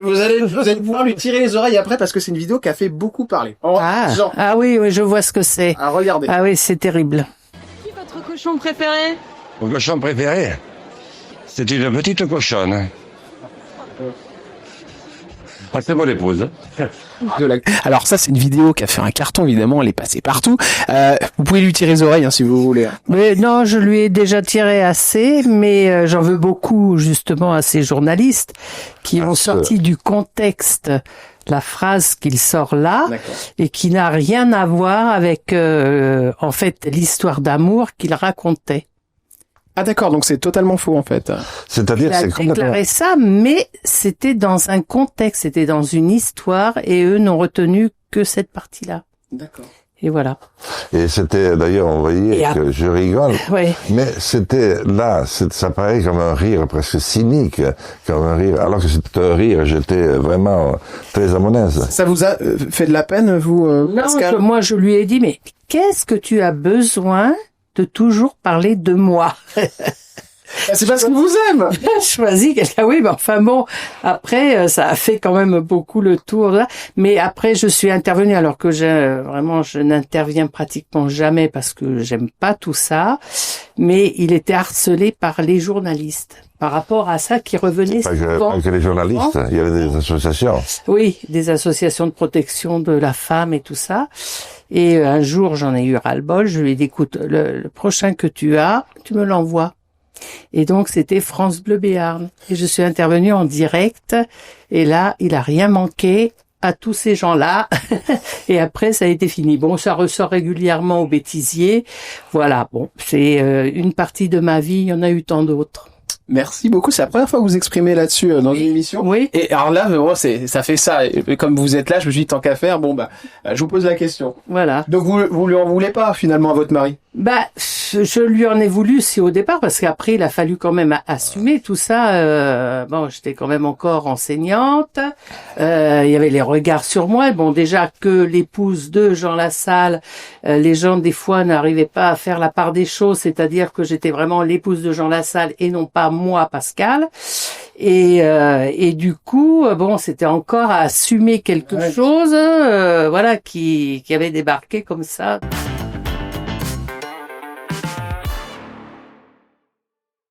Vous allez pouvoir lui tirer les oreilles après parce que c'est une vidéo qui a fait beaucoup parler. Ah oui, je vois ce que c'est. Ah, regardez. Ah oui, c'est terrible. Qui est votre cochon préféré? Mon cochon préféré, c'est une petite cochonne. Ah, c'est mon épouse. Alors ça, c'est une vidéo qui a fait un carton, évidemment, elle est passée partout. Vous pouvez lui tirer les oreilles si vous voulez. Mais non, je lui ai déjà tiré assez, mais j'en veux beaucoup justement à ces journalistes qui ont sorti du contexte la phrase qu'il sort là et qui n'a rien à voir avec en fait l'histoire d'amour qu'il racontait. Ah d'accord, donc c'est totalement faux en fait. C'est-à-dire, c'est complètement... déclaré ça, mais c'était dans un contexte, c'était dans une histoire, et eux n'ont retenu que cette partie-là. D'accord. Et voilà. Et c'était, d'ailleurs, on voyait que je rigole, ouais. mais c'était là, ça paraît comme un rire presque cynique, comme un rire, alors que c'était un rire, j'étais vraiment très à mon aise. Ça vous a fait de la peine, vous, Pascal? Non, moi je lui ai dit, mais qu'est-ce que tu as besoin de toujours parler de moi? C'est parce qu'il vous aime. Choisis quelqu'un. Oui, mais enfin bon, après, ça a fait quand même beaucoup le tour là. Mais après, je suis intervenue alors que je n'interviens pratiquement jamais parce que j'aime pas tout ça. Mais il était harcelé par les journalistes par rapport à ça qui revenait souvent. Pas que les journalistes, il y avait des associations. Oui, des associations de protection de la femme et tout ça. Et un jour, j'en ai eu ras-le-bol. Je lui ai dit, écoute, le prochain que tu as, tu me l'envoies. Et donc, c'était France Bleu Béarn. Et je suis intervenue en direct. Et là, il a rien manqué à tous ces gens-là. Et après, ça a été fini. Bon, ça ressort régulièrement au bêtisier. Voilà. Bon, c'est une partie de ma vie. Il y en a eu tant d'autres. Merci beaucoup. C'est la première fois que vous exprimez là-dessus dans une émission. Oui. Et alors là, bon, ça fait ça. Et comme vous êtes là, je me suis dit tant qu'à faire. Bon je vous pose la question. Voilà. Donc vous lui en voulez pas finalement à votre mari? Je lui en ai voulu si au départ parce qu'après il a fallu quand même assumer tout ça. Bon, j'étais quand même encore enseignante. Il y avait les regards sur moi. Bon, déjà que l'épouse de Jean Lassalle, les gens des fois n'arrivaient pas à faire la part des choses, c'est-à-dire que j'étais vraiment l'épouse de Jean Lassalle et non pas moi, Pascal. Et du coup, bon, c'était encore à assumer quelque chose, voilà, qui avait débarqué comme ça.